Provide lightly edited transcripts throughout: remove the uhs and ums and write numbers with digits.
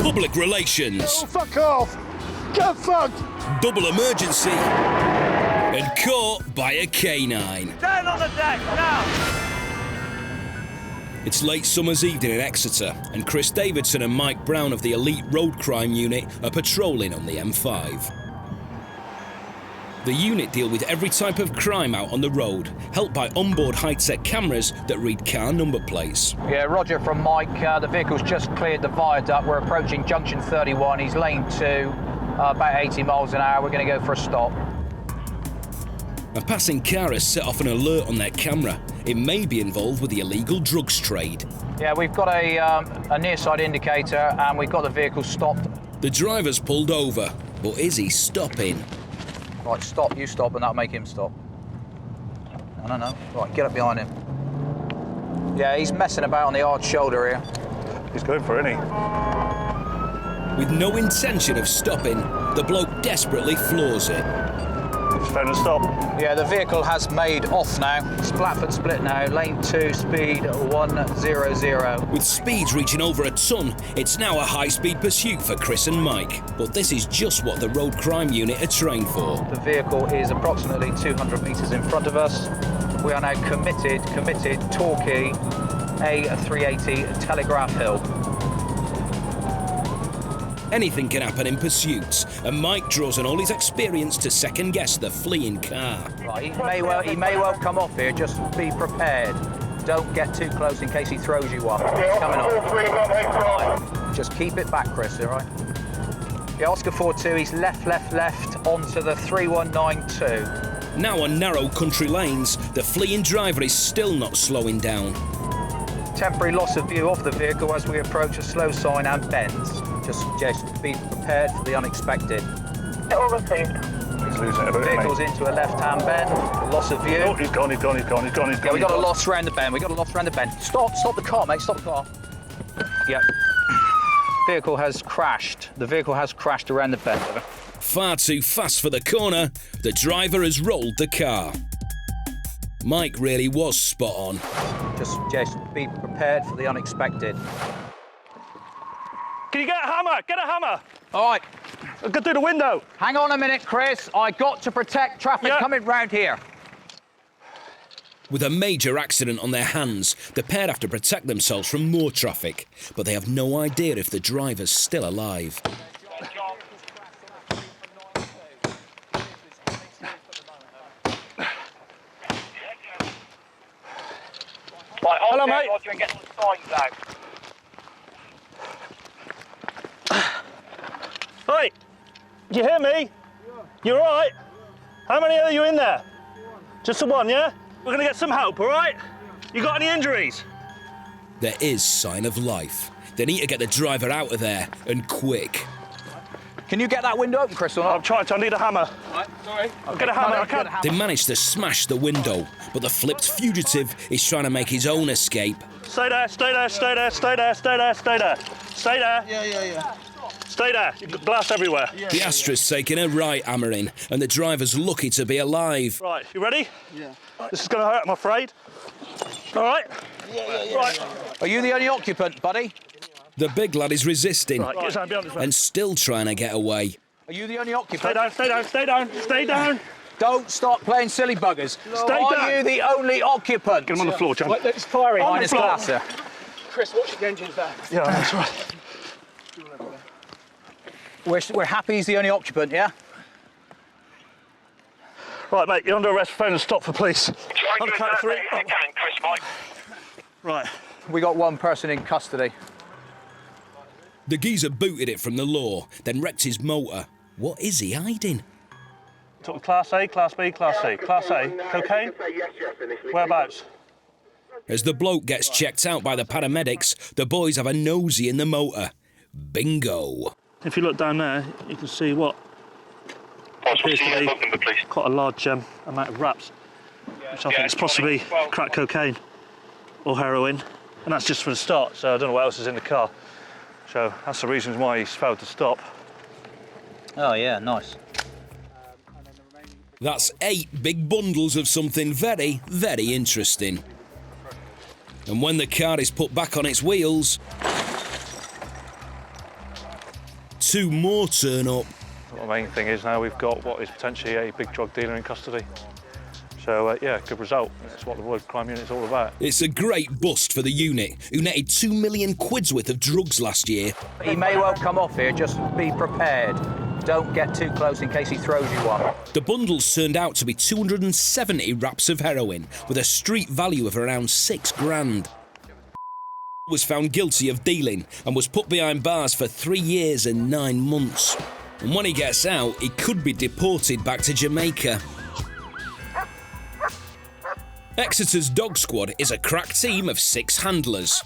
public relations. Oh, fuck off! Get fucked! Double emergency. And caught by a canine. Down on the deck, now! It's late summer's evening in Exeter, and Chris Davidson and Mike Brown of the Elite Road Crime Unit are patrolling on the M5. The unit deal with every type of crime out on the road, helped by onboard high-tech cameras that read car number plates. Yeah, Roger from Mike. The vehicle's just cleared the viaduct. We're approaching junction 31. He's lane 2, about 80 miles an hour. We're going to go for a stop. A passing car has set off an alert on their camera. It may be involved with the illegal drugs trade. Yeah, we've got a near side indicator and we've got the vehicle stopped. The driver's pulled over, but is he stopping? Right, stop, you stop, and that'll make him stop. No. Right, get up behind him. Yeah, he's messing about on the hard shoulder here. He's going for it, isn't he? With no intention of stopping, the bloke desperately floors it. He's found a stop. Yeah, the vehicle has made off now. It's Blackford split now, lane 2, speed 100. With speeds reaching over a ton, it's now a high-speed pursuit for Chris and Mike. But this is just what the Road Crime Unit are trained for. The vehicle is approximately 200 metres in front of us. We are now committed, Torquay, A380 Telegraph Hill. Anything can happen in pursuits, and Mike draws on all his experience to second-guess the fleeing car. Right, he may well come off here, just be prepared. Don't get too close in case he throws you up. He's coming off. Right. Just keep it back, Chris, all right? Yeah, Oscar 42, he's left onto the 3192. Now on narrow country lanes, the fleeing driver is still not slowing down. Temporary loss of view of the vehicle as we approach a slow sign and bends. Just be prepared for the unexpected. He's losing it a bit, Vehicle's into a left-hand bend, loss of view. Oh, he's gone. Yeah, we got a loss round the bend, Stop the car, mate, stop the car. Yep. Vehicle has crashed. The vehicle has crashed around the bend. Far too fast for the corner, the driver has rolled the car. Mike really was spot on. Just be prepared for the unexpected. Can you get a hammer? Get a hammer. All right. Go through the window. Hang on a minute, Chris. I got to protect traffic coming round here. With a major accident on their hands, the pair have to protect themselves from more traffic, but they have no idea if the driver's still alive. Hello, mate. Roger, and get some signs out. Hey, do you hear me? Yeah. You all right? How many are you in there? Just the one, yeah? We're gonna get some help, all right? You got any injuries? There is sign of life. They need to get the driver out of there, and quick. Can you get that window open, Chris, or not? I'm trying to. I need a hammer. Right, sorry. I'll get a hammer. I can't. They manage to smash the window, but the flipped fugitive is trying to make his own escape. Stay there. Stay there. Stay there. Stay there. Stay there. Stay there. Stay there. Yeah. Stay there. You've got glass everywhere. The Astra's taking a right hammering, and the driver's lucky to be alive. Right, you ready? Yeah. This is going to hurt, I'm afraid. All right? Yeah. Right. Are you the only occupant, buddy? The big lad is resisting, Right, get his hand behind his back. and still trying to get away. Are you the only occupant? Stay down, stay down, stay down, stay down. Don't start playing silly buggers. Stay Are down. you the only occupant? Get him on the floor, John. It's firing. On the Minus floor. glass, sir. Chris, watch the engines there. Yeah, that's right. We're happy he's the only occupant, yeah? Right, mate, you're under arrest for phone and stop for police. On the count of 3. Chris, Mike. Right. We got one person in custody. The geezer booted it from the law, then wrecked his motor. What is he hiding? Took Class A, Class B, Class C. Class A, cocaine? Whereabouts? As the bloke gets checked out by the paramedics, the boys have a nosy in the motor. Bingo. If you look down there, you can see what appears to be quite a large amount of wraps, which I think is possibly crack cocaine or heroin, and that's just for the start, so I don't know what else is in the car. So that's the reason why he's failed to stop. Oh, yeah, nice. That's 8 big bundles of something very, very interesting. And when the car is put back on its wheels, 2 more turn up. The main thing is now we've got what is potentially a big drug dealer in custody. So, yeah, good result. That's what the road crime unit's all about. It's a great bust for the unit, who netted £2 million worth of drugs last year. He may well come off here, just be prepared. Don't get too close in case he throws you one. The bundles turned out to be 270 wraps of heroin, with a street value of around £6 grand. Was found guilty of dealing and was put behind bars for 3 years and 9 months. And when he gets out, he could be deported back to Jamaica. Exeter's dog squad is a crack team of 6 handlers.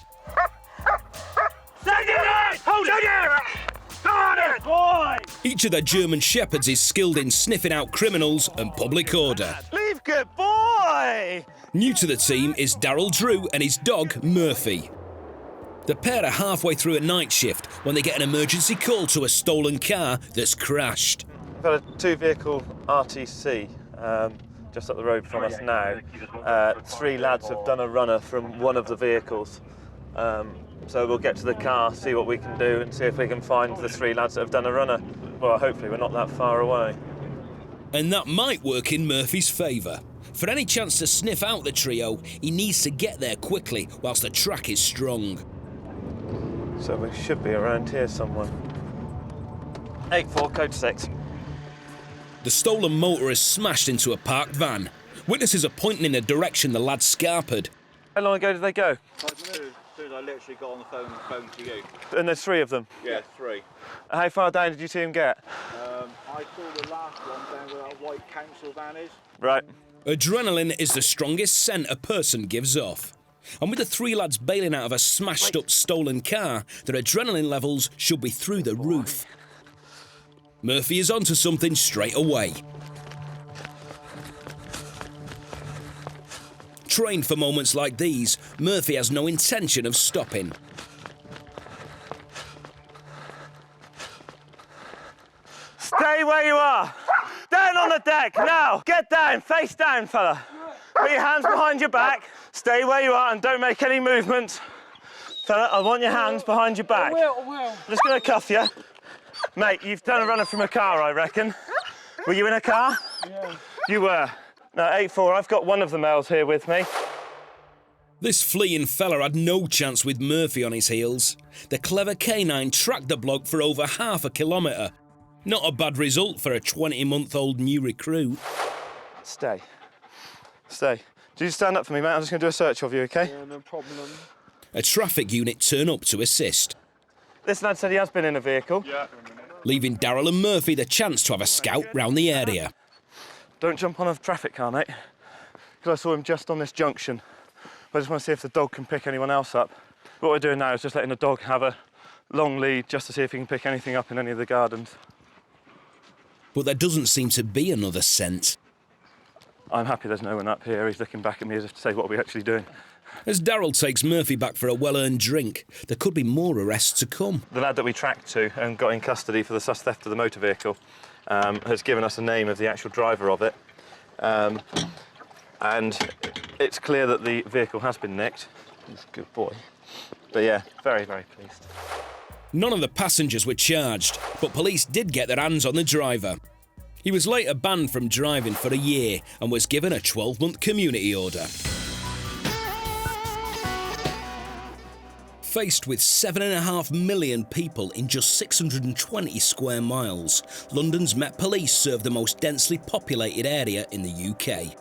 Each of their German shepherds is skilled in sniffing out criminals and public order. Leave, good boy! New to the team is Daryl Drew and his dog Murphy. The pair are halfway through a night shift when they get an emergency call to a stolen car that's crashed. We've got a 2-vehicle RTC just up the road from us now. 3 lads have done a runner from one of the vehicles. So we'll get to the car, see what we can do and see if we can find the 3 lads that have done a runner. Well, hopefully we're not that far away. And that might work in Murphy's favour. For any chance to sniff out the trio, he needs to get there quickly whilst the track is strong. So we should be around here somewhere. 84, code 6. The stolen motor is smashed into a parked van. Witnesses are pointing in the direction the lads scarpered. How long ago did they go? I don't know. As soon as I literally got on the phone to you. And there's 3 of them? Yeah, 3. How far down did you see them get? I saw the last one down where that white council van is. Right. Adrenaline is the strongest scent a person gives off. And with the 3 lads bailing out of a smashed-up stolen car, their adrenaline levels should be through the roof. Murphy is onto something straight away. Trained for moments like these, Murphy has no intention of stopping. Stay where you are. Down on the deck, now. Get down, face down, fella. Put your hands behind your back. Stay where you are and don't make any movements. Fella, I want your hands behind your back. I will. I'm just going to cuff you. Mate, you've done a runner from a car, I reckon. Were you in a car? Yeah. You were. No, 84, I've got one of the males here with me. This fleeing fella had no chance with Murphy on his heels. The clever canine tracked the bloke for over half a kilometre. Not a bad result for a 20-month-old new recruit. Stay. Stay. Do you stand up for me, mate? I'm just going to do a search of you, OK? Yeah, no problem. A traffic unit turn up to assist, This lad said he has been in a vehicle. Yeah. leaving Daryl and Murphy the chance to have a scout round the area. Don't jump on a traffic car, mate. Because I saw him just on this junction. I just want to see if the dog can pick anyone else up. What we're doing now is just letting the dog have a long lead just to see if he can pick anything up in any of the gardens. But there doesn't seem to be another scent. I'm happy there's no one up here. He's looking back at me as if to say, what are we actually doing? As Daryl takes Murphy back for a well-earned drink, there could be more arrests to come. The lad that we tracked to and got in custody for the sus theft of the motor vehicle has given us the name of the actual driver of it. And it's clear that the vehicle has been nicked. He's a good boy. But yeah, very, very pleased. None of the passengers were charged, but police did get their hands on the driver. He was later banned from driving for a year and was given a 12-month community order. Faced with 7.5 million people in just 620 square miles, London's Met Police serve the most densely populated area in the UK.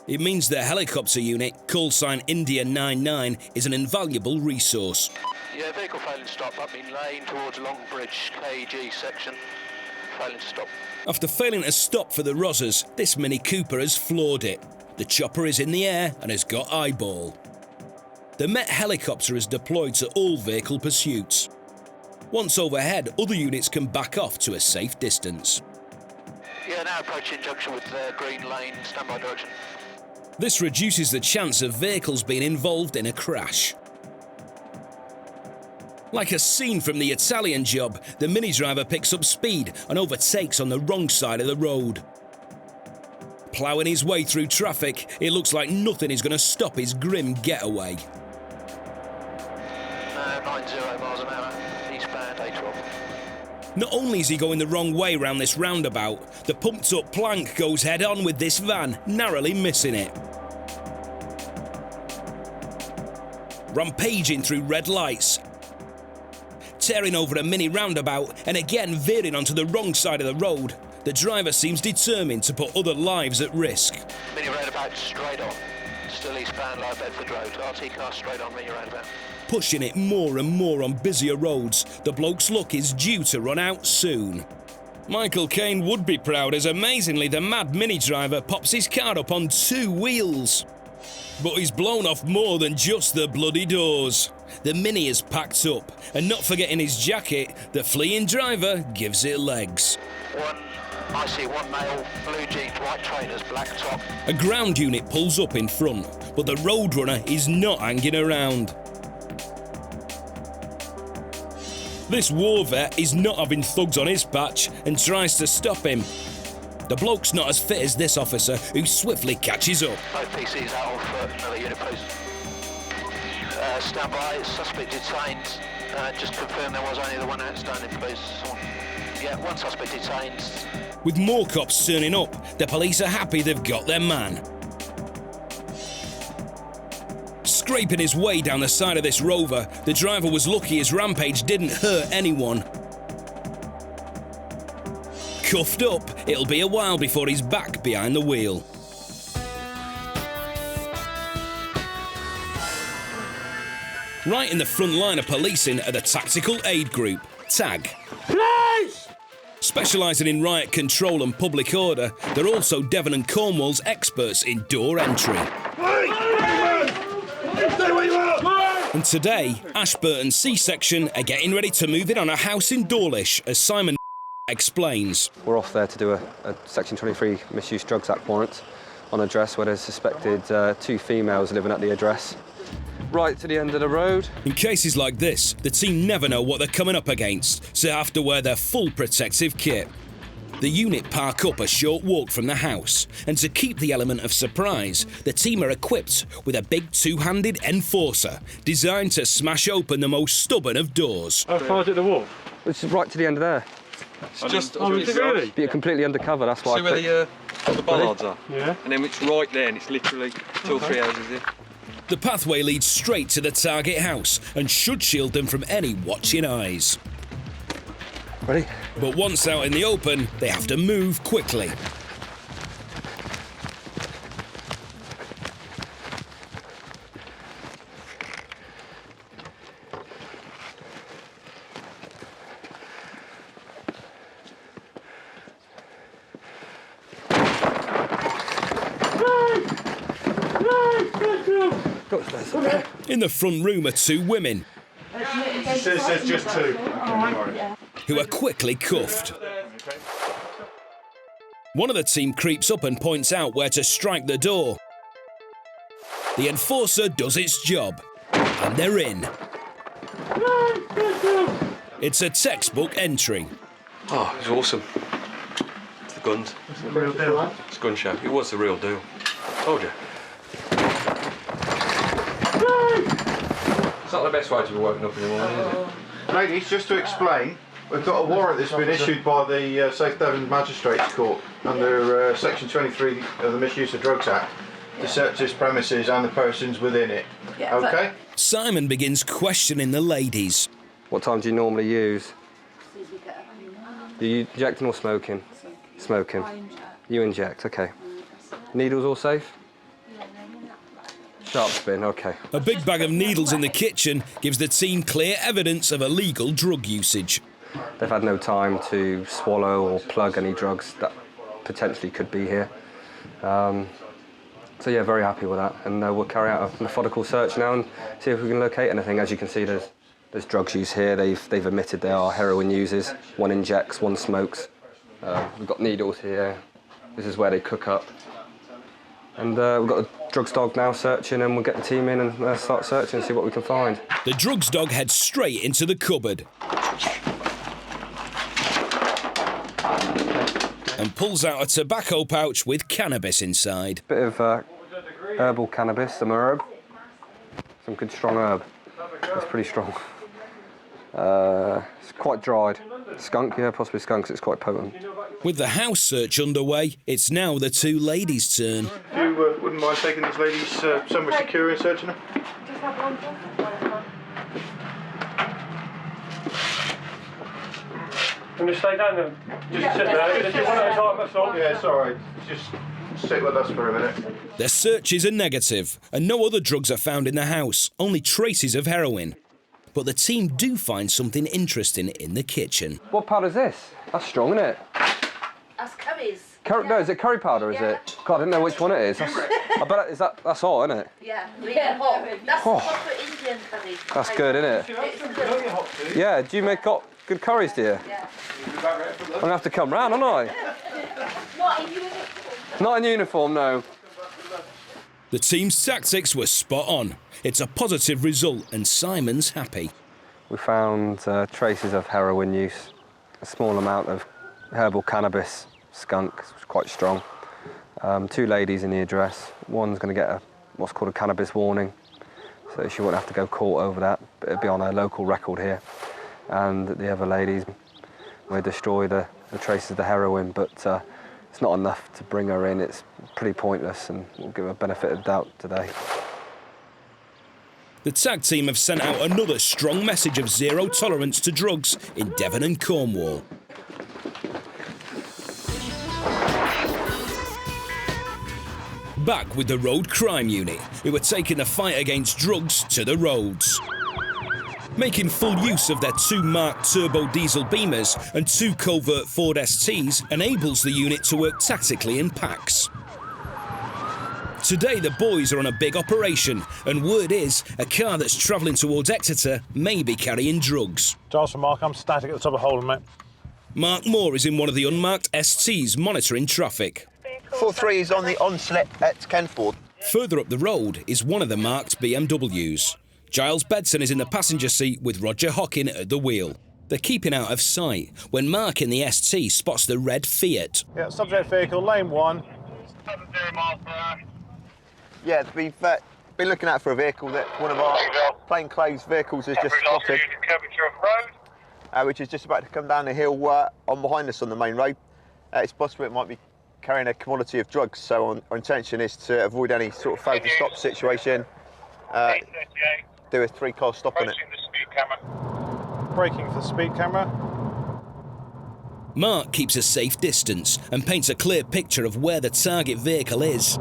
It means their helicopter unit, call sign India 99, is an invaluable resource. Yeah, vehicle failing to stop up in lane towards Longbridge KG section. Failing to stop. After failing to stop for the Rozzers, this Mini Cooper has floored it. The chopper is in the air and has got eyeball. The Met helicopter is deployed to all vehicle pursuits. Once overhead, other units can back off to a safe distance. Yeah, now approaching junction with green lane, standby direction. This reduces the chance of vehicles being involved in a crash. Like a scene from the Italian Job, the Mini driver picks up speed and overtakes on the wrong side of the road. Ploughing his way through traffic, it looks like nothing is going to stop his grim getaway. 90 miles an hour, eastbound. and A12. Not only is he going the wrong way round this roundabout, the pumped-up plank goes head-on with this van, narrowly missing it. Rampaging through red lights, tearing over a mini roundabout and again veering onto the wrong side of the road, the driver seems determined to put other lives at risk. Mini roundabout straight on. Still eastbound, Lower Bedford Road. RT car straight on, mini roundabout. Pushing it more and more on busier roads, the bloke's luck is due to run out soon. Michael Caine would be proud as amazingly the mad Mini driver pops his car up on 2 wheels. But he's blown off more than just the bloody doors. The Mini is packed up, and not forgetting his jacket, the fleeing driver gives it legs. I see one male, blue jeans, white trainers, black top. A ground unit pulls up in front, but the roadrunner is not hanging around. This war vet is not having thugs on his patch and tries to stop him. The bloke's not as fit as this officer, who swiftly catches up. Both PCs out on foot, another unit please. Stand by, suspect detained. Just confirm there was only the one outstanding, please. Yeah, one suspect detained. With more cops turning up, the police are happy they've got their man. Scraping his way down the side of this Rover, the driver was lucky his rampage didn't hurt anyone. Cuffed up, it'll be a while before he's back behind the wheel. Right in the front line of policing are the Tactical Aid Group, TAG. Police! Specialising in riot control and public order, they're also Devon and Cornwall's experts in door entry. And today, Ashburton C-section are getting ready to move in on a house in Dawlish, as Simon explains. We're off there to do a Section 23 Misuse Drugs Act warrant on an address where there's suspected 2 females living at the address. Right to the end of the road. In cases like this, the team never know what they're coming up against, so they have to wear their full protective kit. The unit park up a short walk from the house, and to keep the element of surprise, the team are equipped with a big 2-handed enforcer designed to smash open the most stubborn of doors. How far is it the walk? It's right to the end of there. It's just... Oh, is it really? You're completely undercover, that's why. See where the bollards are? Yeah. And then it's right there, and it's literally 2 or 3 houses in. The pathway leads straight to the target house and should shield them from any watching eyes. Ready? But once out in the open, they have to move quickly. In the front room are 2 women. It says just 2. Who are quickly cuffed. One of the team creeps up and points out where to strike the door. The enforcer does its job, and they're in. It's a textbook entry. Oh, it was awesome. It's the guns. It's the real deal. It's a gun show. It was the real deal. Told you. It's not the best way to be woken up in the morning, is it? Ladies, just to explain, we've got a warrant that's been issued by the South Devon Magistrates Court under Section 23 of the Misuse of Drugs Act to search this premises and the persons within it. Yeah, okay? Simon begins questioning the ladies. What time do you normally use? Are you injecting or smoking? Smoking. You inject, okay. Needles all safe? Sharp spin, okay. A big bag of needles in the kitchen gives the team clear evidence of illegal drug usage. They've had no time to swallow or plug any drugs that potentially could be here. So yeah, very happy with that. And we'll carry out a methodical search now and see if we can locate anything. As you can see, there's drugs used here. They've admitted they are heroin users. 1 injects, 1 smokes. We've got needles here. This is where they cook up. And we've got the drugs dog now searching, and we'll get the team in and start searching and see what we can find. The drugs dog heads straight into the cupboard and pulls out a tobacco pouch with cannabis inside. Bit of herbal cannabis, some herb, some good strong herb. It's pretty strong. It's quite dried. Skunk, yeah, possibly skunk, 'cause it's quite potent. With the house search underway, it's now the two ladies' turn. If you wouldn't mind taking these ladies somewhere secure and searching them? Just have one. Can you stay down there? Just sit there. Just one at a time, that's all. Yeah, it's alright. Just sit with us for a minute. Their searches are negative, and no other drugs are found in the house, only traces of heroin. But the team do find something interesting in the kitchen. What powder is this? That's strong, isn't it? That's curries. No, is it curry powder, is it? God, I didn't know which one it is. I bet that's hot, isn't it? Yeah, really hot. That's proper Indian curry. That's good, isn't it? It's good. Yeah, do you make good curries, do you? Yeah. I'm going to have to come round, aren't I? Not in uniform. Not in uniform, no. The team's tactics were spot on. It's a positive result, and Simon's happy. We found traces of heroin use, a small amount of herbal cannabis, skunk, quite strong. 2 ladies in the address. One's going to get what's called a cannabis warning, so she won't have to go court over that, but it'll be on her local record here. And the other ladies, we destroy the traces of the heroin, but it's not enough to bring her in. It's pretty pointless, and we'll give her benefit of doubt today. The tag team have sent out another strong message of zero tolerance to drugs in Devon and Cornwall. Back with the Road Crime Unit, who are taking the fight against drugs to the roads. Making full use of their 2 marked turbo diesel Beamers and 2 covert Ford STs enables the unit to work tactically in packs. Today the boys are on a big operation, and word is a car that's travelling towards Exeter may be carrying drugs. Giles from Mark, I'm static at the top of Holden, mate. Mark Moore is in one of the unmarked STs monitoring traffic. 4-3 is on the on-slip at Kenford. Further up the road is one of the marked BMWs. Giles Bedson is in the passenger seat with Roger Hockin at the wheel. They're keeping out of sight when Mark in the ST spots the red Fiat. Yeah, subject vehicle, lane 1. 70 miles per hour. Yeah, we've been looking out for a vehicle that one of our plainclothes vehicles has just spotted, which is just about to come down the hill on behind us on the main road. It's possible it might be carrying a commodity of drugs, so our intention is to avoid any sort of fail to stop situation. Do a 3-car stop on it. Braking for the speed camera. Mark keeps a safe distance and paints a clear picture of where the target vehicle is.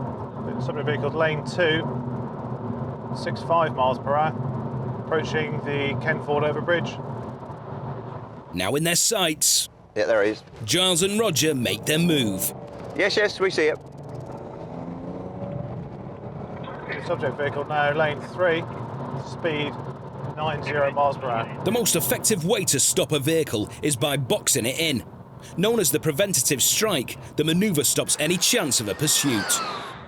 Subject vehicle, lane 2, 65 miles per hour, approaching the Kenford overbridge. Now in their sights. Yeah, there he is. Giles and Roger make their move. Yes, we see it. Subject vehicle now, lane 3, speed 90 miles per hour. The most effective way to stop a vehicle is by boxing it in. Known as the preventative strike, the manoeuvre stops any chance of a pursuit.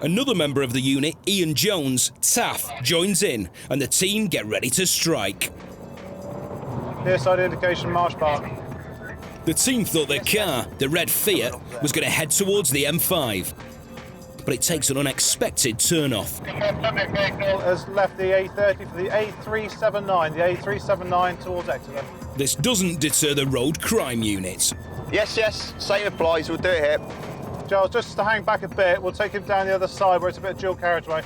Another member of the unit, Ian Jones, Taff, joins in, and the team get ready to strike. Near side indication, Marsh Park. The team thought their car, the red Fiat, was going to head towards the M5. But it takes an unexpected turn-off. Subject vehicle has left the A30 for the A379, towards Exeter. This doesn't deter the Road Crime Unit. Yes, same applies, we'll do it here. Giles, just to hang back a bit, we'll take him down the other side where it's a bit of dual carriageway.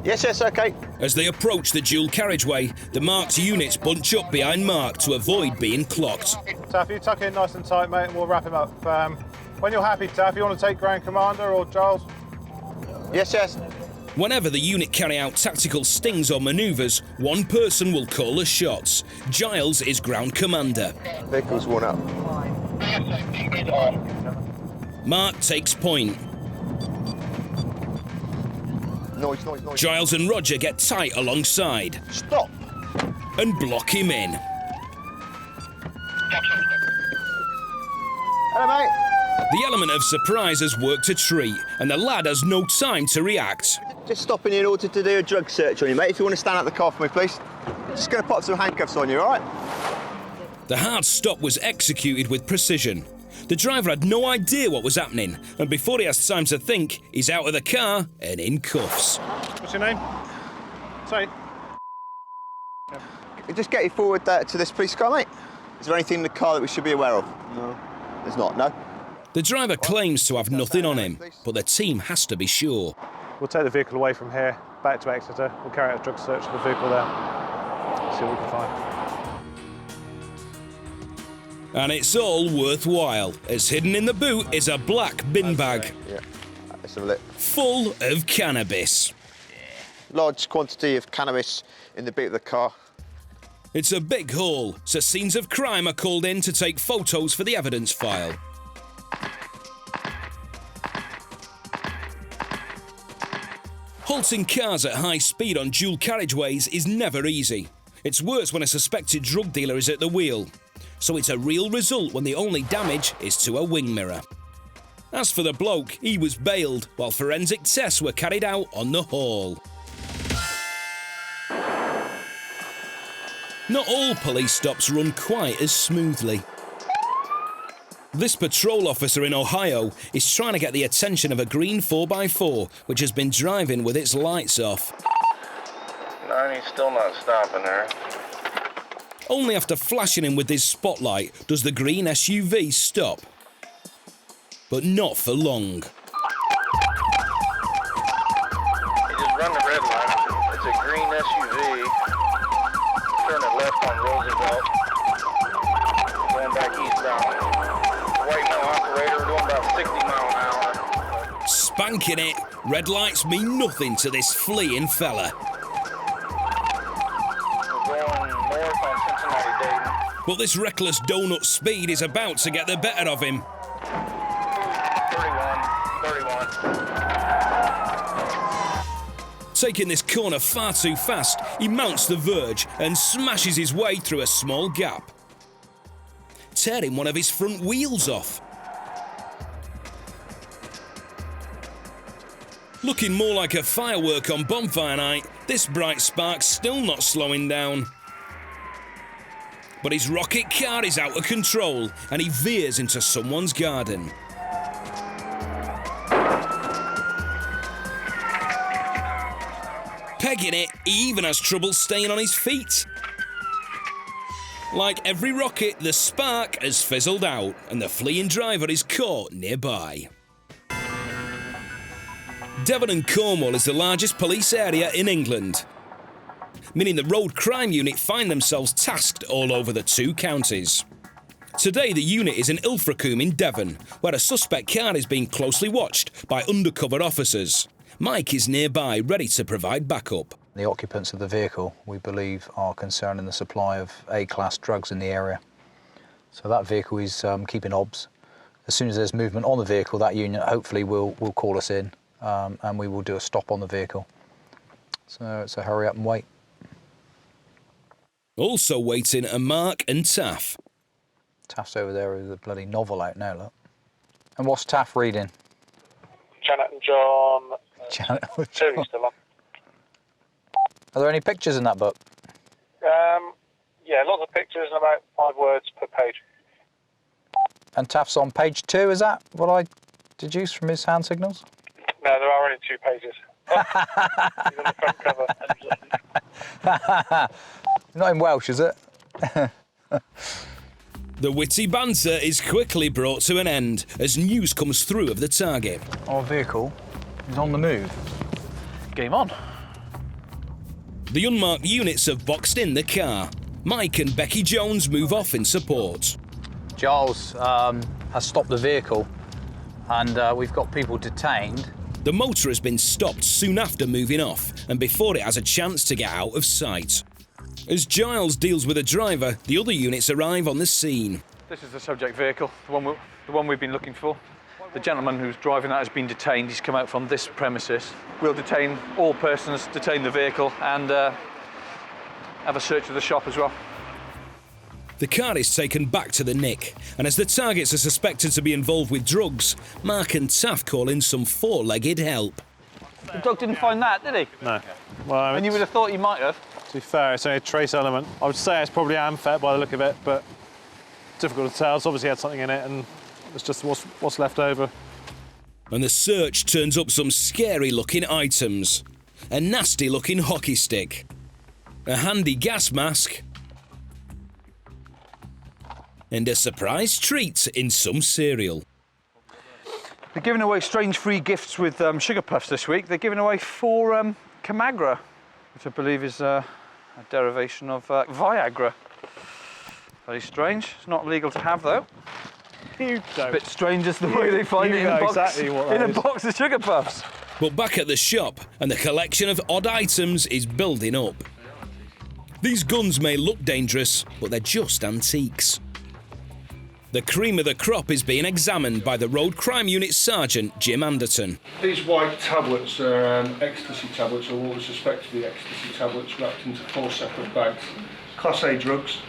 Yes, OK. As they approach the dual carriageway, the marked units bunch up behind Mark to avoid being clocked. Taff, you tuck in nice and tight, mate, and we'll wrap him up. When you're happy, Taff, you want to take Ground Commander or Giles? Yes. Whenever the unit carry out tactical stings or manoeuvres, one person will call the shots. Giles is Ground Commander. Vehicle's worn up. Mark takes point. Noise. Giles and Roger get tight alongside. Stop! And block him in. Hello, mate. The element of surprise has worked a treat, and the lad has no time to react. Just stopping in order to do a drug search on you, mate. If you want to stand out the car for me, please. Just going to pop some handcuffs on you, all right? The hard stop was executed with precision. The driver had no idea what was happening, and before he has time to think, he's out of the car and in cuffs. What's your name? Sorry. just get you forward to this police car, mate. Is there anything in the car that we should be aware of? No. There's not, no? The driver claims to have nothing on him, but the team has to be sure. We'll take the vehicle away from here, back to Exeter. We'll carry out a drug search of the vehicle there. See what we can find. And it's all worthwhile, as hidden in the boot is a black bin bag. Yeah, let's have a look. Full of cannabis. Large quantity of cannabis in the boot of the car. It's a big haul, so scenes of crime are called in to take photos for the evidence file. Halting cars at high speed on dual carriageways is never easy. It's worse when a suspected drug dealer is at the wheel. So it's a real result when the only damage is to a wing mirror. As for the bloke, he was bailed while forensic tests were carried out on the haul. Not all police stops run quite as smoothly. This patrol officer in Ohio is trying to get the attention of a green 4x4 which has been driving with its lights off. No, he's still not stopping there. Only after flashing him with his spotlight does the green SUV stop. But not for long. He just run the red light. It's a green SUV. Turn it left on Roosevelt. Going back eastbound. White male operator doing about 60 miles an hour. Spanking it. Red lights mean nothing to this fleeing fella. But this reckless donut speed is about to get the better of him. 31. Taking this corner far too fast, he mounts the verge and smashes his way through a small gap, tearing one of his front wheels off. Looking more like a firework on bonfire night, this bright spark's still not slowing down. But his rocket car is out of control and he veers into someone's garden. Pegging it, he even has trouble staying on his feet. Like every rocket, the spark has fizzled out and the fleeing driver is caught nearby. Devon and Cornwall is the largest police area in England, meaning the Road Crime Unit find themselves tasked all over the two counties. Today, the unit is in Ilfracombe in Devon, where a suspect car is being closely watched by undercover officers. Mike is nearby, ready to provide backup. The occupants of the vehicle, we believe, are concerned in the supply of A-class drugs in the area. So that vehicle is keeping obs. As soon as there's movement on the vehicle, that unit hopefully will call us in and we will do a stop on the vehicle. So it's a hurry up and wait. Also waiting are Mark and Taff. Taff's over there with a bloody novel out now, look. And what's Taff reading? Janet and John. Janet and Two John. still on. Are there any pictures in that book? Yeah, lots of pictures and about 5 words per page. And Taff's on page 2, is that what I deduced from his hand signals? No, there are only 2 pages. He's on the front cover. Not in Welsh, is it? The witty banter is quickly brought to an end as news comes through of the target. Our vehicle is on the move. Game on. The unmarked units have boxed in the car. Mike and Becky Jones move off in support. Giles has stopped the vehicle and we've got people detained. The motor has been stopped soon after moving off and before it has a chance to get out of sight. As Giles deals with a driver, the other units arrive on the scene. This is the subject vehicle, the one we've been looking for. The gentleman who's driving that has been detained. He's come out from this premises. We'll detain all persons, detain the vehicle and have a search of the shop as well. The car is taken back to the nick, and as the targets are suspected to be involved with drugs, Mark and Taff call in some four-legged help. The dog didn't find that, did he? No. Well, and you would have thought he might have. To be fair, it's only a trace element. I would say it's probably Amfet by the look of it, but difficult to tell. It's obviously had something in it, and it's just what's left over. And the search turns up some scary-looking items. A nasty-looking hockey stick, a handy gas mask, and a surprise treat in some cereal. They're giving away strange free gifts with sugar puffs this week. They're giving away 4 Camagra, which I believe is a derivation of Viagra. Very strange. It's not legal to have though. You don't. A bit strange as the way they find it in a box, exactly what in a box of sugar puffs. But back at the shop, and the collection of odd items is building up. These guns may look dangerous, but they're just antiques. The cream of the crop is being examined by the Road Crime Unit Sergeant Jim Anderton. These white tablets are ecstasy tablets, or what we suspect to be ecstasy tablets, wrapped into 4 separate bags. Class A drugs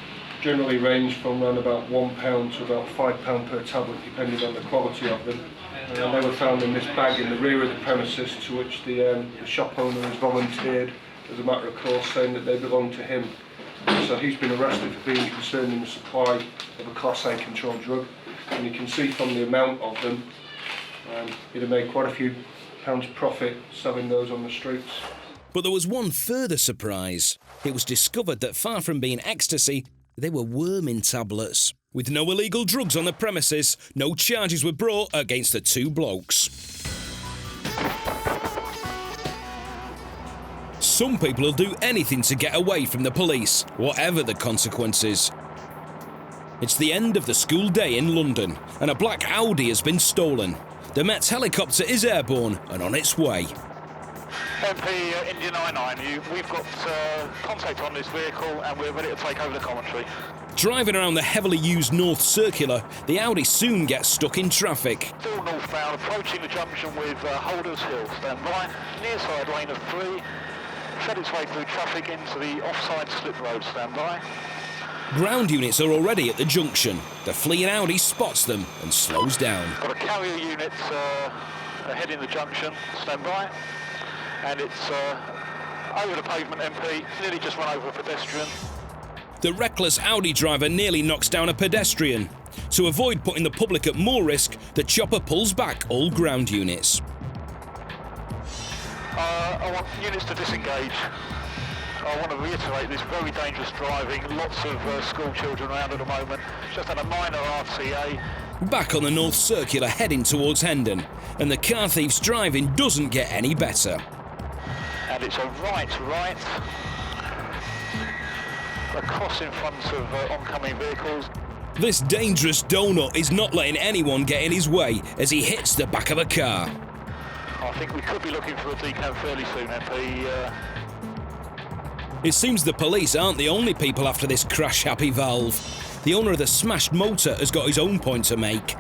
generally range from around about £1 to about £5 per tablet, depending on the quality of them. They were found in this bag in the rear of the premises, to which the shop owner has volunteered, as a matter of course, saying that they belong to him. So he's been arrested for being concerned in the supply of a Class A controlled drug, and you can see from the amount of them, he'd have made quite a few pounds profit selling those on the streets. But there was one further surprise. It was discovered that far from being ecstasy, they were worming tablets. With no illegal drugs on the premises, no charges were brought against the 2 blokes. Some people will do anything to get away from the police, whatever the consequences. It's the end of the school day in London, and a black Audi has been stolen. The Met's helicopter is airborne and on its way. MP India 99, we've got contact on this vehicle and we're ready to take over the commentary. Driving around the heavily used North Circular, the Audi soon gets stuck in traffic. Still northbound, approaching the junction with Holders Hill. Stand by, near side lane of 3. Shed its way through traffic into the offside slip road. Stand by. Ground units are already at the junction. The fleeing Audi spots them and slows down. Got a carrier unit ahead in the junction. Stand by. And it's over the pavement, MP. Nearly just run over a pedestrian. The reckless Audi driver nearly knocks down a pedestrian. To avoid putting the public at more risk, the chopper pulls back all ground units. I want units to disengage. I want to reiterate this very dangerous driving. Lots of school children around at the moment. Just had a minor RTA. Back on the North Circular heading towards Hendon, and the car thief's driving doesn't get any better. And it's a right, across in front of oncoming vehicles. This dangerous donut is not letting anyone get in his way as he hits the back of a car. I think we could be looking for a decant fairly soon, MP. It seems the police aren't the only people after this crash-happy valve. The owner of the smashed motor has got his own point to make.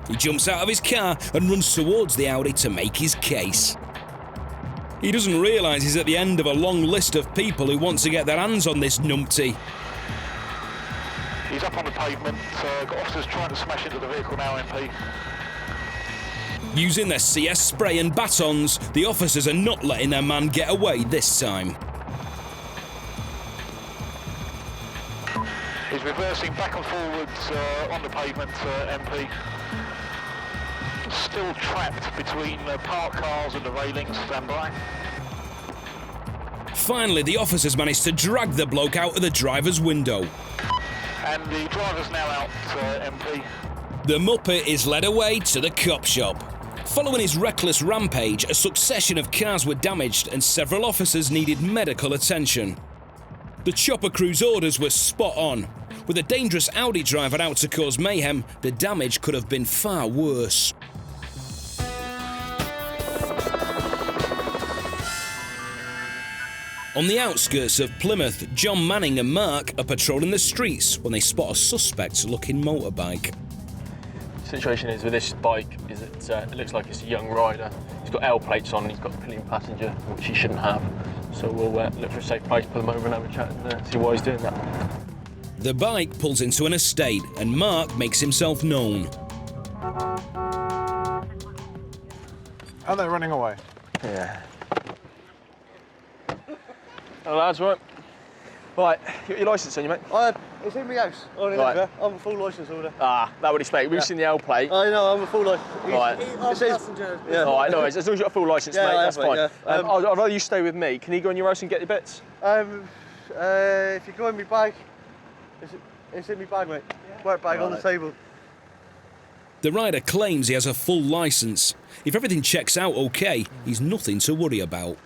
He jumps out of his car and runs towards the Audi to make his case. He doesn't realise he's at the end of a long list of people who want to get their hands on this numpty. He's up on the pavement. Got officers trying to smash into the vehicle now, MP. Using their CS spray and batons, the officers are not letting their man get away this time. He's reversing back and forwards on the pavement, MP. Still trapped between parked cars and the railings. Stand by. Finally, the officers managed to drag the bloke out of the driver's window. And the driver's now out, MP. The Muppet is led away to the cop shop. Following his reckless rampage, a succession of cars were damaged and several officers needed medical attention. The chopper crew's orders were spot on. With a dangerous Audi driver out to cause mayhem, the damage could have been far worse. On the outskirts of Plymouth, John Manning and Mark are patrolling the streets when they spot a suspect-looking motorbike. The situation is with this bike is that it looks like it's a young rider. He's got L plates on, he's got a pillion passenger, which he shouldn't have. So we'll look for a safe place, pull him over and have a chat and see why he's doing that. The bike pulls into an estate and Mark makes himself known. Are they running away? Yeah. Hello lads, right? Right, you got your licence on you, mate? It's in my house. Right. I'm a full licence holder. Ah, that would explain. We've seen the L plate. I know, I'm a full licence. Right. It says passenger. Yeah. All right, no worries. As long as you've got a full licence, Yeah, mate, I that's have, fine. mate, yeah. I'd rather you stay with me. Can you go on your house and get your bits? If you go in my bag, It's in my bag, mate. Work bag on the table. The rider claims he has a full licence. If everything checks out okay, he's nothing to worry about.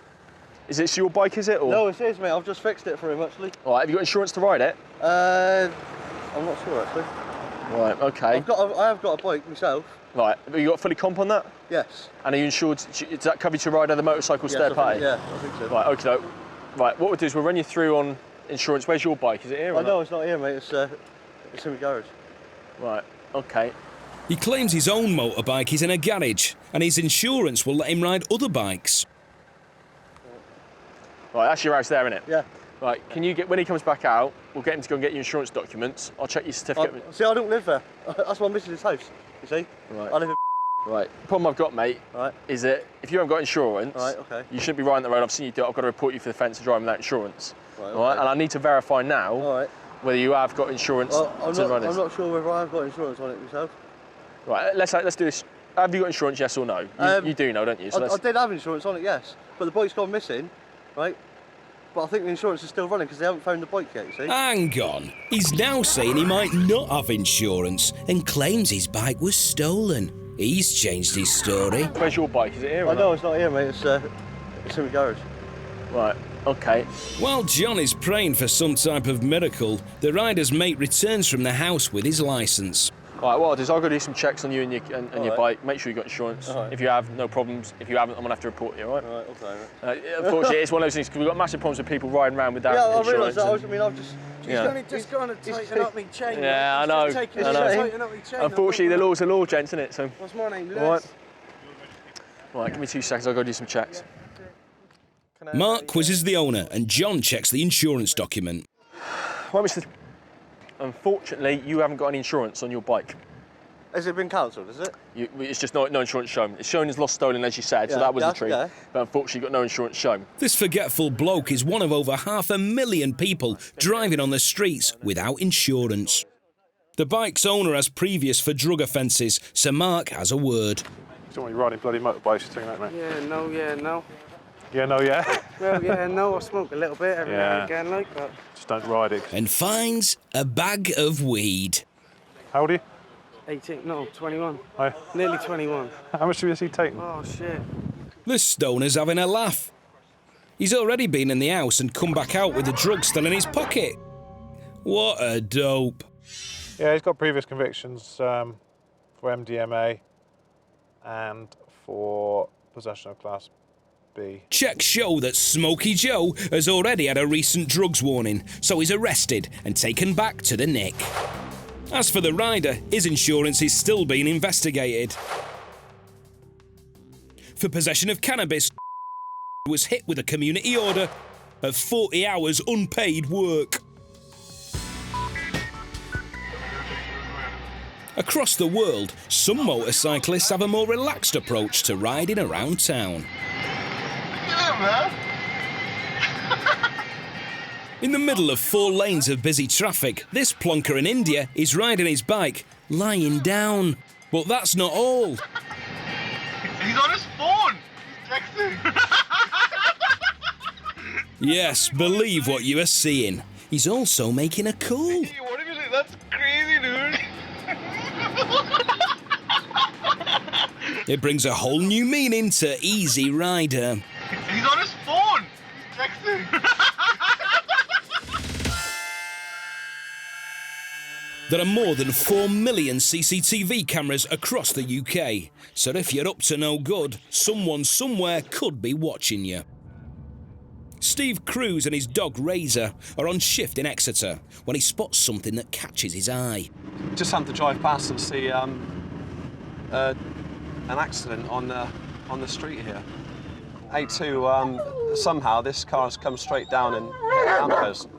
Is it your bike, is it? Or? No, it is, mate. I've just fixed it for him, actually. All right, have you got insurance to ride it? I'm not sure, actually. Right, okay. I have got a bike myself. Right, have you got fully comp on that? Yes. And are you insured? Does that cover you to ride other motorcycles third party? Yeah, I think so. Right, okay. Right, what we'll do is we'll run you through on insurance. Where's your bike? Is it here? Or No, it's not here, mate. It's in my garage. Right, okay. He claims his own motorbike is in a garage and his insurance will let him ride other bikes. Right, that's your house there, isn't it? Yeah. Right, can you get, when he comes back out, we'll get him to go and get your insurance documents. I'll check your certificate. See, I don't live there. That's why I'm missing his house, you see? Right. I live in Right, the problem I've got, mate, is that if you haven't got insurance, you shouldn't be riding the road. I've seen you do it. I've got to report you for the offence of driving without insurance. Right, and I need to verify now whether you have got insurance to ride this. I'm not sure whether I've got insurance on it myself. Right, let's do this. Have you got insurance, yes or no? You do know, don't you? So I did have insurance on it, yes, but the bike's gone missing, right? But I think the insurance is still running because they haven't found the bike yet, you see? Hang on. He's now saying he might not have insurance and claims his bike was stolen. He's changed his story. Where's your bike? Is it here? I know it's not here, mate. It's in the garage. Right, okay. While John is praying for some type of miracle, the rider's mate returns from the house with his licence. All right, what I'll do is I'll go do some checks on you and your bike. Make sure you've got insurance. If you have, no problems. If you haven't, I'm going to have to report you, all right? All right, okay. Unfortunately, it's one of those things because we've got massive problems with people riding around without insurance. Yeah, I realise that. I mean, I've just... He's only just gone and tightened up my chain. Yeah, I know. Unfortunately, the law's the law, gents, isn't it? So. What's my name? All right. Right, give me 2 seconds. I'll go do some checks. Mark quizzes the owner and John checks the insurance document. Well, Mr. Unfortunately, you haven't got any insurance on your bike. Has it been cancelled, is it? It's just no insurance shown. It's shown as lost stolen, as you said, so that was the truth. Yeah. But unfortunately, you've got no insurance shown. This forgetful bloke is one of over 500,000 people driving on the streets without insurance. The bike's owner has previous for drug offences, so Mark has a word. Don't want you riding bloody motorbikes, you think that, mate? Yeah, no. Yeah, no, yeah? Well, yeah, no, I smoke a little bit every now and again, like that. Just don't ride it. And finds a bag of weed. How old are you? 18, no, 21. Oh. Nearly 21. How much has he taken? Oh, shit. The stoner's having a laugh. He's already been in the house and come back out with the drugs still in his pocket. What a dope. Yeah, he's got previous convictions for MDMA and for possession of Class B. Checks show that Smokey Joe has already had a recent drugs warning, so he's arrested and taken back to the Nick. As for the rider, his insurance is still being investigated. For possession of cannabis, was hit with a community order of 40 hours unpaid work. Across the world, some motorcyclists have a more relaxed approach to riding around town. In the middle of 4 lanes of busy traffic, this plonker in India is riding his bike, lying down. But that's not all. He's on his phone. He's texting. Yes, believe what you are seeing. He's also making a call. Hey, what if you say that's crazy, dude? It brings a whole new meaning to Easy Rider. He's on his phone. He's texting. There are more than 4 million CCTV cameras across the UK, so if you're up to no good, someone somewhere could be watching you. Steve Cruz and his dog Razor are on shift in Exeter when he spots something that catches his eye. Just happened to drive past and see an accident on the street here. Somehow this car has come straight down and hit a lamppost.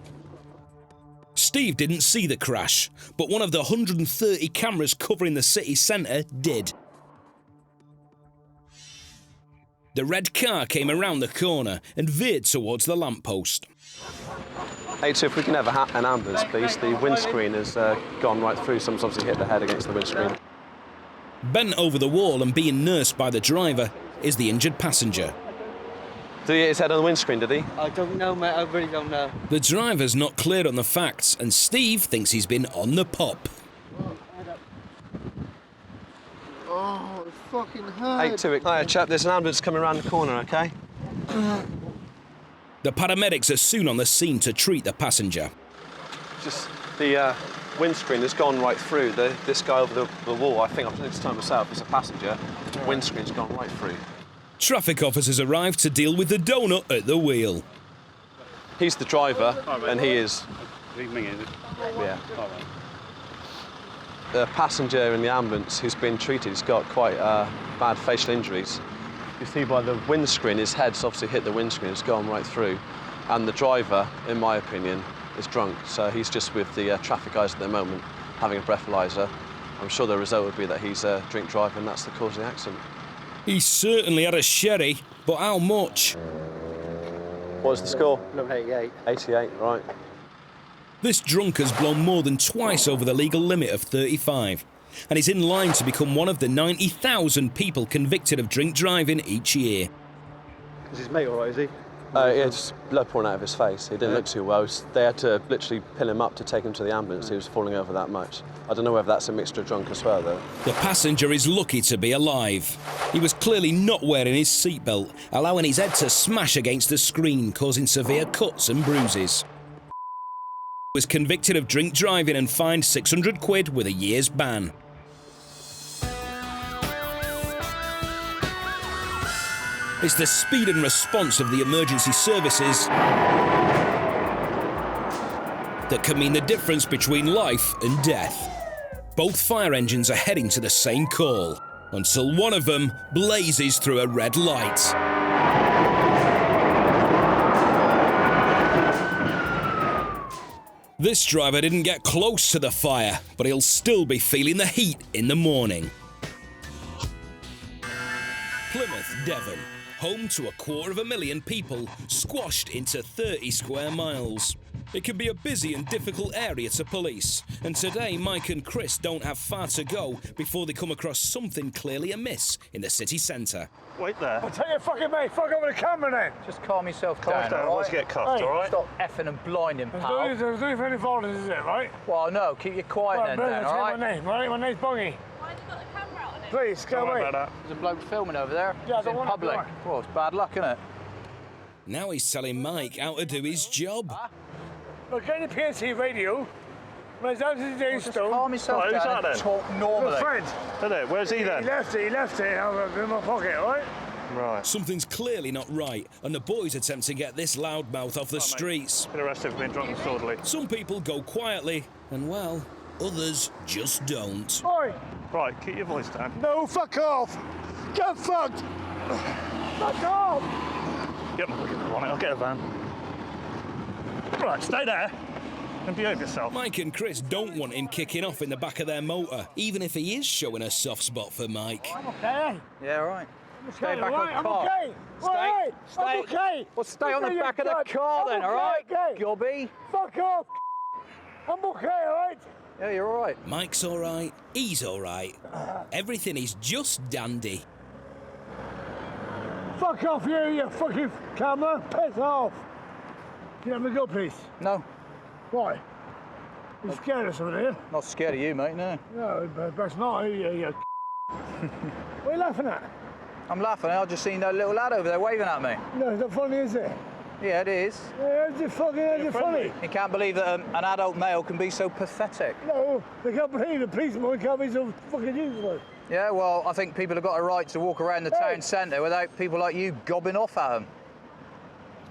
Steve didn't see the crash, but one of the 130 cameras covering the city centre did. The red car came around the corner and veered towards the lamppost. If we can have an ambulance, please. The windscreen has gone right through. Someone's obviously hit the head against the windscreen. Bent over the wall and being nursed by the driver is the injured passenger. Did he hit his head on the windscreen, did he? I don't know, mate. I really don't know. The driver's not clear on the facts, and Steve thinks he's been on the pop. Oh, it fucking hurt. 8-2. Hiya, chap. There's an ambulance coming around the corner, OK? The paramedics are soon on the scene to treat the passenger. Just the windscreen has gone right through. This guy over the wall, I think I've noticed time myself, is a passenger. The windscreen's gone right through. Traffic officers arrive to deal with the donut at the wheel. He's the driver, and he is. Yeah. The passenger in the ambulance who's been treated, he's got quite bad facial injuries. You see by the windscreen, his head's obviously hit the windscreen, it's gone right through. And the driver, in my opinion, is drunk, so he's just with the traffic guys at the moment, having a breathalyser. I'm sure the result would be that he's drink driving, and that's the cause of the accident. He certainly had a sherry, but how much? What was the score? No, 88. 88, right. This drunk has blown more than twice over the legal limit of 35, and is in line to become one of the 90,000 people convicted of drink driving each year. Is his mate all right, is he? Yeah, just blood pouring out of his face. He didn't look too well. They had to literally pill him up to take him to the ambulance. He was falling over that much. I don't know whether that's a mixture of drunk as well, though. The passenger is lucky to be alive. He was clearly not wearing his seatbelt, allowing his head to smash against the screen, causing severe cuts and bruises. He was convicted of drink driving and fined £600 with a year's ban. It's the speed and response of the emergency services that can mean the difference between life and death. Both fire engines are heading to the same call, until one of them blazes through a red light. This driver didn't get close to the fire, but he'll still be feeling the heat in the morning. Plymouth, Devon. Home to 250,000 people squashed into 30 square miles. It can be a busy and difficult area to police, and today Mike and Chris don't have far to go before they come across something clearly amiss in the city centre. Wait there. I'll tell you fucking mate, fuck over the camera then. Just calm yourself down, all right? Let's get cuffed, all right? Stop effing and blinding, pal. There's no any violence, is it, right? Well, no, keep you quiet then, all right? My name, right? My name's Bongy. Why have you got the camera out on it? Please, go away. There's a bloke filming over there. Yeah, I It's don't in want public. to. Well, it's bad luck, isn't it? Now he's telling Mike how to do his job. Look, get the PNC radio. When it's out of the day stone. Calm yourself Who's down that then? and talk normally. My friend. Hello, where's he then? He left it. I'm in my pocket, all right? Right. Something's clearly not right, and the boys attempt to get this loudmouth off the streets. Been arrested for being drunk and disorderly. Some people go quietly, and well, others just don't. Oi! Right, keep your voice down. No, fuck off! Get fucked! Fuck off! Yep, I'll get a van. Right, stay there and behave yourself. Mike and Chris don't want him kicking off in the back of their motor, even if he is showing a soft spot for Mike. I'm okay. Yeah, all right. Stay Okay, back all on right, the I'm car. okay. Stay. I'm okay. Well, stay on the back of the car then, all right? Gobby. Fuck off. I'm okay, all right? Yeah, you're all right. Mike's all right, he's all right. Everything is just dandy. Fuck off, you fucking camera. Piss off. Can you let me go, please? No. Why? You scared of something here? Not scared of you, mate, no. No, that's not. You What are you laughing at? I'm laughing. I've just seen that little lad over there waving at me. No, it's not funny, is it? Yeah, it is. Yeah, is it funny? You can't believe that an adult male can be so pathetic. No, they can't believe the policeman can't be so fucking useless. Yeah, well, I think people have got a right to walk around the town centre without people like you gobbing off at them.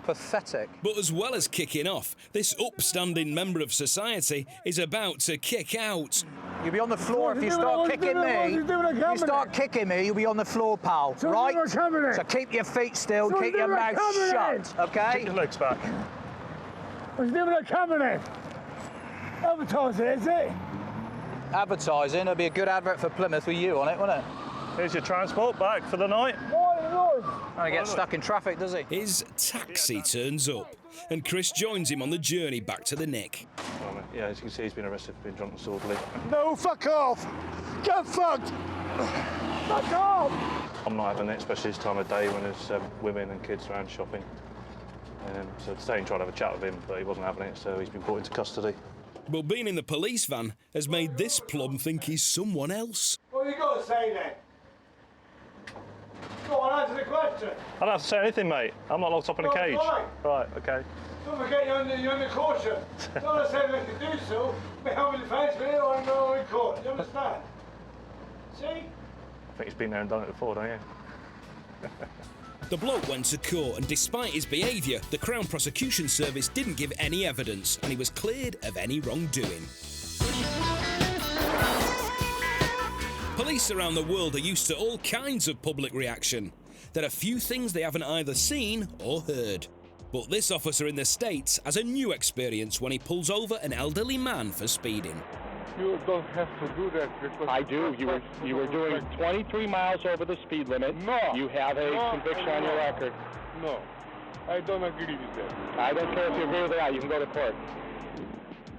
Pathetic. But as well as kicking off, this upstanding member of society is about to kick out. You'll be on the floor if you start kicking me. You start kicking me, you'll be on the floor, pal. Right? So keep your feet still, keep your mouth shut, okay? Keep your legs back. What's doing with a camera then? Advertising, is it? Advertising, it'll be a good advert for Plymouth with you on it, wouldn't it? Here's your transport back for the night. Don't get stuck in traffic, does he? His taxi turns up, and Chris joins him on the journey back to the Nick. Yeah, as you can see, he's been arrested for being drunk and disorderly. No, fuck off! Get fucked! Fuck off! I'm not having it, especially this time of day when there's women and kids around shopping. So today I tried to have a chat with him, but he wasn't having it, so he's been brought into custody. But being in the police van has made this plum think he's someone else. What have you got to say then? Go on, answer the question. I don't have to say anything, mate. I'm not locked up in a cage. Right, okay. Don't forget you're under caution. Don't say anything to do so. Be having the fence with it or I'm going in court. You understand? See? I think he's been there and done it before, don't you? The bloke went to court, and despite his behaviour, the Crown Prosecution Service didn't give any evidence, and he was cleared of any wrongdoing. Police around the world are used to all kinds of public reaction. There are few things they haven't either seen or heard. But this officer in the States has a new experience when he pulls over an elderly man for speeding. You don't have to do that because I do. You were doing 23 miles over the speed limit. No. You have a conviction on your record. No. I don't agree with that. I don't care if you agree with that. You can go to court.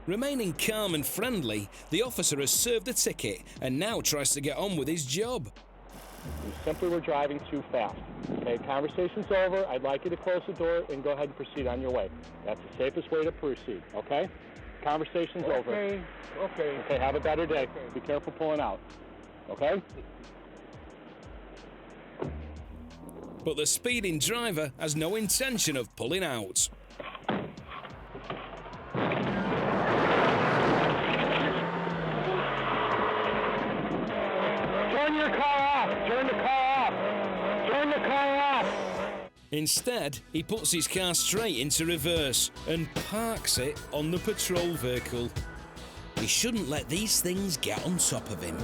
Remaining calm and friendly, the officer has served a ticket and now tries to get on with his job. You simply were driving too fast. Okay, conversation's over. I'd like you to close the door and go ahead and proceed on your way. That's the safest way to proceed, okay? Conversation's over. Okay. Okay, have a better day. Be careful pulling out, okay? But the speeding driver has no intention of pulling out. Turn your car off! Turn the car off! Turn the car off! Instead, he puts his car straight into reverse and parks it on the patrol vehicle. He shouldn't let these things get on top of him.